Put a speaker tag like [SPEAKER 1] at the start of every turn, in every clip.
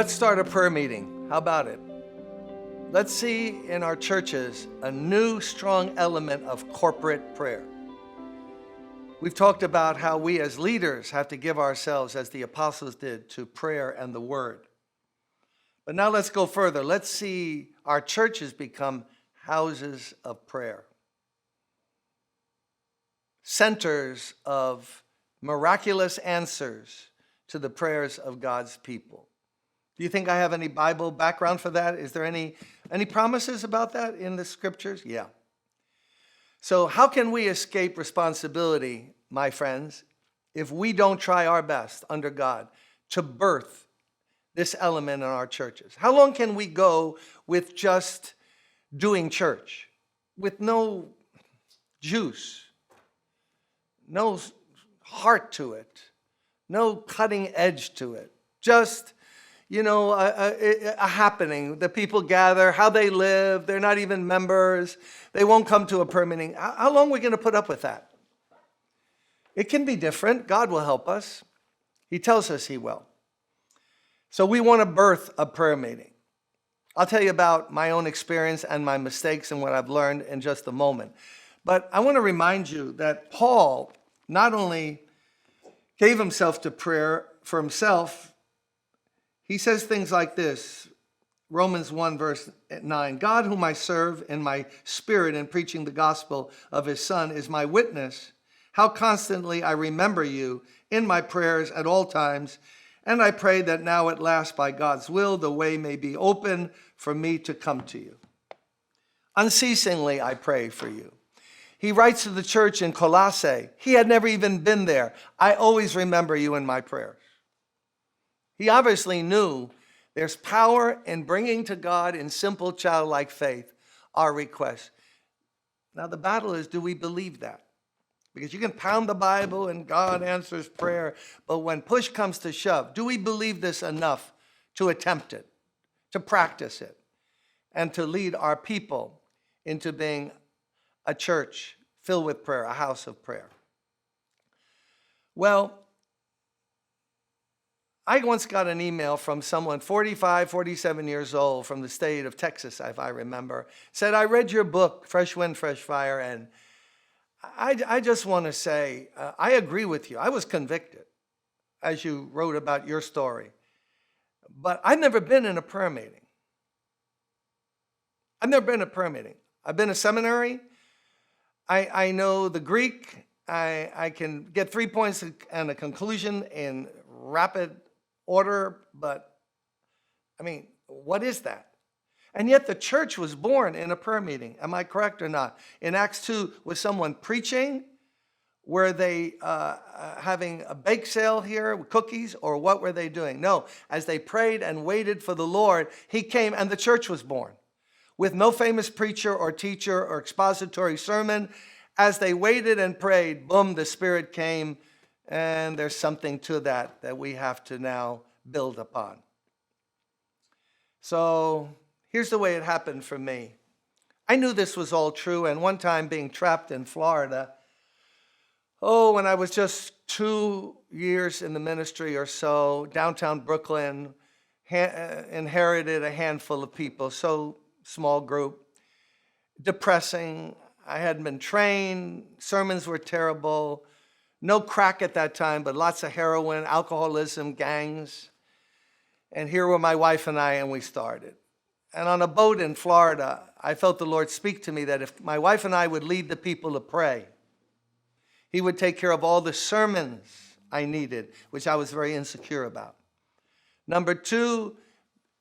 [SPEAKER 1] let's start a prayer meeting. How about it? Let's see in our churches a new strong element of corporate prayer. We've talked about how we as leaders have to give ourselves, as the apostles did, to prayer and the word. But now let's go further. Let's see our churches become houses of prayer, centers of miraculous answers to the prayers of God's people. Do you think I have any Bible background for that? Is there any promises about that in the scriptures? Yeah. So how can we escape responsibility, my friends, if we don't try our best under God to birth this element in our churches? How long can we go with just doing church, with no juice, no heart to it, no cutting edge to it, just a happening? The people gather, how they live, they're not even members, they won't come to a prayer meeting. How long are we going to put up with that? It can be different. God will help us. He tells us he will. So we want to birth a prayer meeting. I'll tell you about my own experience and my mistakes and what I've learned in just a moment. But I want to remind you that Paul not only gave himself to prayer for himself, he says things like this, Romans 1 verse 9, God whom I serve in my spirit in preaching the gospel of his Son is my witness, how constantly I remember you in my prayers at all times, and I pray that now at last by God's will the way may be open for me to come to you. Unceasingly I pray for you. He writes to the church in Colossae, he had never even been there. I always remember you in my prayers. He obviously knew there's power in bringing to God in simple childlike faith our requests. Now the battle is, do we believe that? Because you can pound the Bible and God answers prayer, but when push comes to shove, do we believe this enough to attempt it, to practice it, and to lead our people into being a church filled with prayer, a house of prayer? Well, I once got an email from someone 45, 47 years old from the state of Texas, if I remember, said, I read your book, Fresh Wind, Fresh Fire, and I just want to say, I agree with you. I was convicted as you wrote about your story, but I've never been in a prayer meeting. I've never been in a prayer meeting. I've been to seminary. I know the Greek. I can get 3 points and a conclusion in rapid order, but what is that? And yet the church was born in a prayer meeting. Am I correct or not? In Acts 2, was someone preaching? Were they having a bake sale here with cookies, or what were they doing? No, as they prayed and waited for the Lord, he came and the church was born. With no famous preacher or teacher or expository sermon, as they waited and prayed, boom, the Spirit came. And there's something to that we have to now build upon. So here's the way it happened for me. I knew this was all true, and one time being trapped in Florida, when I was just 2 years in the ministry or so, downtown Brooklyn, inherited a handful of people, so small group, depressing. I hadn't been trained, sermons were terrible. No crack at that time, but lots of heroin, alcoholism, gangs. And here were my wife and I, and we started. And on a boat in Florida, I felt the Lord speak to me that if my wife and I would lead the people to pray, he would take care of all the sermons I needed, which I was very insecure about. Number 2,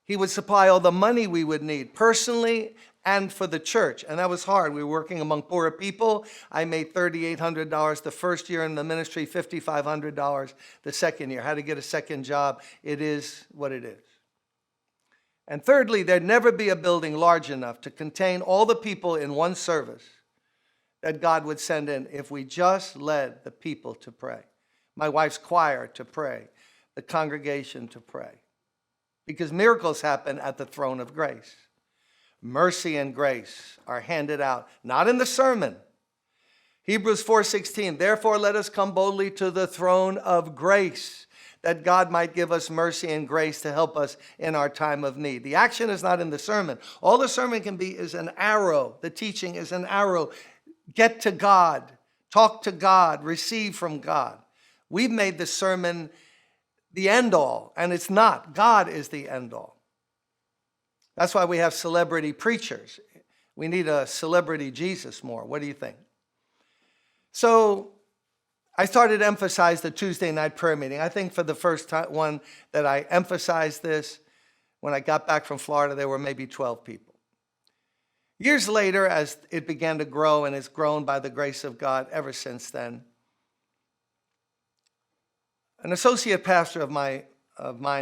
[SPEAKER 1] he would supply all the money we would need personally and for the church. And that was hard. We were working among poorer people. I made $3,800 the first year in the ministry, $5,500 the second year. Had to get a second job. It is what it is. And thirdly, there'd never be a building large enough to contain all the people in one service that God would send in if we just led the people to pray. My wife's choir to pray, the congregation to pray. Because miracles happen at the throne of grace. Mercy and grace are handed out, not in the sermon. Hebrews 4:16, therefore let us come boldly to the throne of grace, that God might give us mercy and grace to help us in our time of need. The action is not in the sermon. All the sermon can be is an arrow. The teaching is an arrow. Get to God, talk to God, receive from God. We've made the sermon the end all, and it's not. God is the end all. That's why we have celebrity preachers. We need a celebrity Jesus more. What do you think? So I started to emphasize the Tuesday night prayer meeting. I think for the first one that I emphasized this, when I got back from Florida, there were maybe 12 people. Years later, as it began to grow, and it's grown by the grace of God ever since then, an associate pastor of mine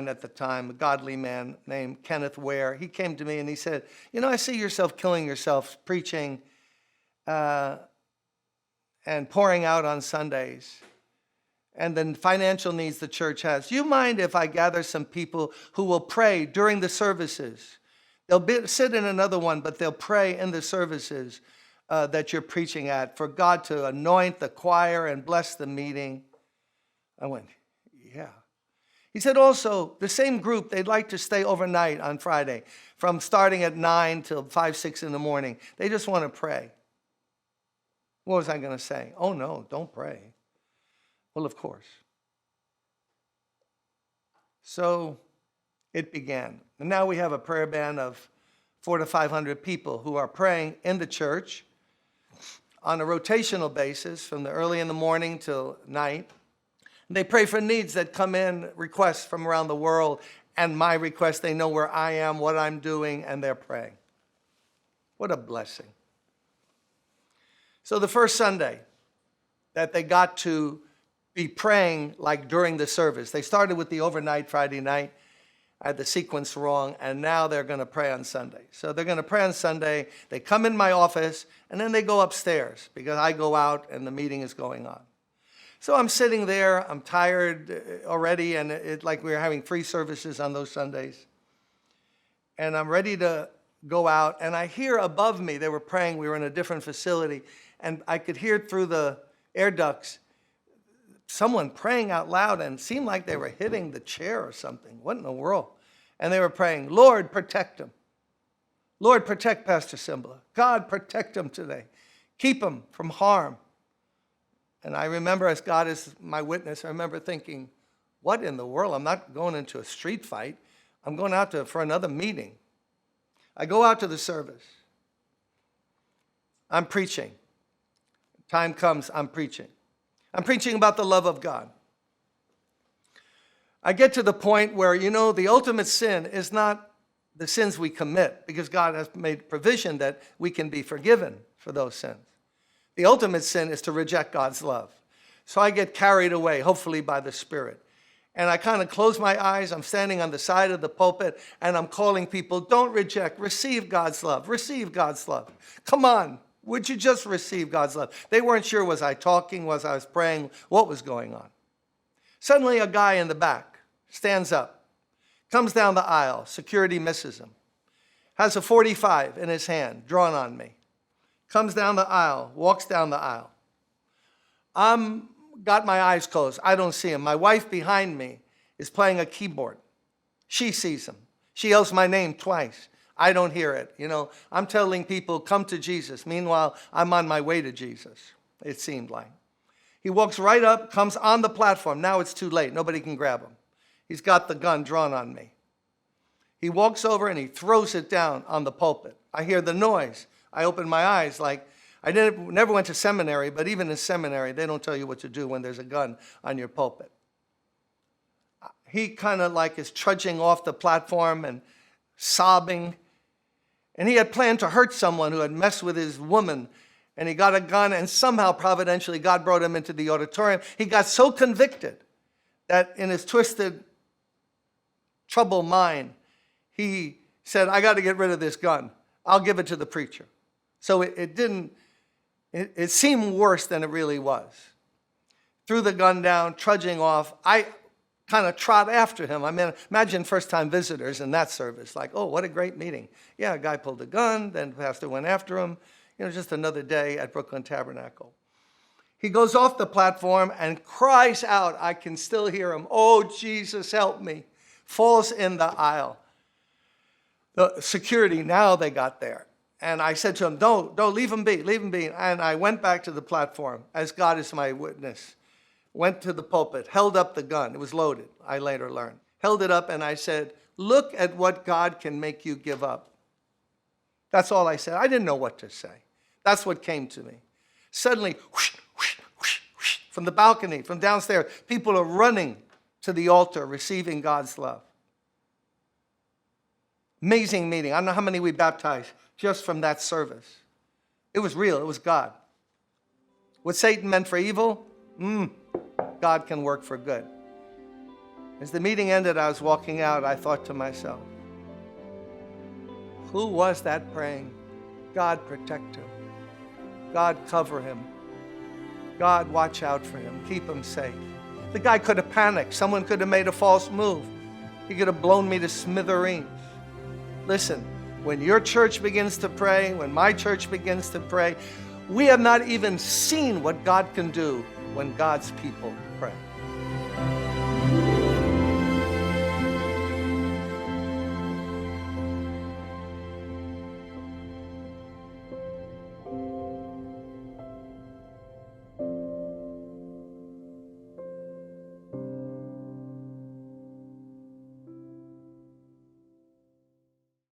[SPEAKER 1] at the time, a godly man named Kenneth Ware, he came to me and he said, I see yourself killing yourself preaching and pouring out on Sundays and the financial needs the church has. Do you mind if I gather some people who will pray during the services? They'll sit in another one, but they'll pray in the services that you're preaching at for God to anoint the choir and bless the meeting. I went, yeah. He said also, the same group, they'd like to stay overnight on Friday from starting at 9 till 5, 6 in the morning. They just want to pray. What was I going to say? Oh, no, don't pray. Well, of course. So it began. And now we have a prayer band of 400 to 500 people who are praying in the church on a rotational basis from the early in the morning till night. They pray for needs that come in, requests from around the world, and my request, they know where I am, what I'm doing, and they're praying. What a blessing. So the first Sunday that they got to be praying like during the service, they started with the overnight Friday night. I had the sequence wrong, and now they're going to pray on Sunday. So they're going to pray on Sunday. They come in my office, and then they go upstairs because I go out and the meeting is going on. So I'm sitting there, I'm tired already, and it's like we were having 3 services on those Sundays. And I'm ready to go out, and I hear above me, they were praying, we were in a different facility, and I could hear through the air ducts someone praying out loud, and it seemed like they were hitting the chair or something. What in the world? And they were praying, Lord, protect him. Lord, protect Pastor Cymbala. God, protect him today. Keep him from harm. And I remember, as God is my witness, I remember thinking, what in the world? I'm not going into a street fight. I'm going out for another meeting. I go out to the service. I'm preaching. Time comes, I'm preaching. I'm preaching about the love of God. I get to the point where, the ultimate sin is not the sins we commit, because God has made provision that we can be forgiven for those sins. The ultimate sin is to reject God's love. So I get carried away, hopefully by the Spirit. And I kind of close my eyes. I'm standing on the side of the pulpit, and I'm calling people, don't reject, receive God's love, receive God's love. Come on, would you just receive God's love? They weren't sure, was I talking, was I praying, what was going on? Suddenly a guy in the back stands up, comes down the aisle, security misses him, has a .45 in his hand, drawn on me. Comes down the aisle, walks down the aisle. I'm got my eyes closed. I don't see him. My wife behind me is playing a keyboard. She sees him. She yells my name twice. I don't hear it. I'm telling people, come to Jesus. Meanwhile, I'm on my way to Jesus, it seemed like. He walks right up, comes on the platform. Now it's too late. Nobody can grab him. He's got the gun drawn on me. He walks over and he throws it down on the pulpit. I hear the noise. I opened my eyes like I never went to seminary, but even in seminary, they don't tell you what to do when there's a gun on your pulpit. He kind of like is trudging off the platform and sobbing. And he had planned to hurt someone who had messed with his woman. And he got a gun, and somehow, providentially, God brought him into the auditorium. He got so convicted that in his twisted, troubled mind, he said, I got to get rid of this gun. I'll give it to the preacher. So it seemed worse than it really was. Threw the gun down, trudging off. I kind of trot after him. I mean, imagine first-time visitors in that service. Like, oh, what a great meeting. Yeah, a guy pulled a gun, then the pastor went after him. Just another day at Brooklyn Tabernacle. He goes off the platform and cries out. I can still hear him. Oh, Jesus, help me. Falls in the aisle. The security, now they got there. And I said to him, don't, leave him be, leave him be. And I went back to the platform, as God is my witness. Went to the pulpit, held up the gun. It was loaded, I later learned. Held it up and I said, look at what God can make you give up. That's all I said. I didn't know what to say. That's what came to me. Suddenly, whoosh, whoosh, whoosh, whoosh, from the balcony, from downstairs, people are running to the altar, receiving God's love. Amazing meeting. I don't know how many we baptized just from that service. It was real. It was God. What Satan meant for evil, God can work for good. As the meeting ended, I was walking out. I thought to myself, who was that praying? God protect him. God cover him. God watch out for him. Keep him safe. The guy could have panicked. Someone could have made a false move. He could have blown me to smithereens. Listen, when your church begins to pray, when my church begins to pray, we have not even seen what God can do when God's people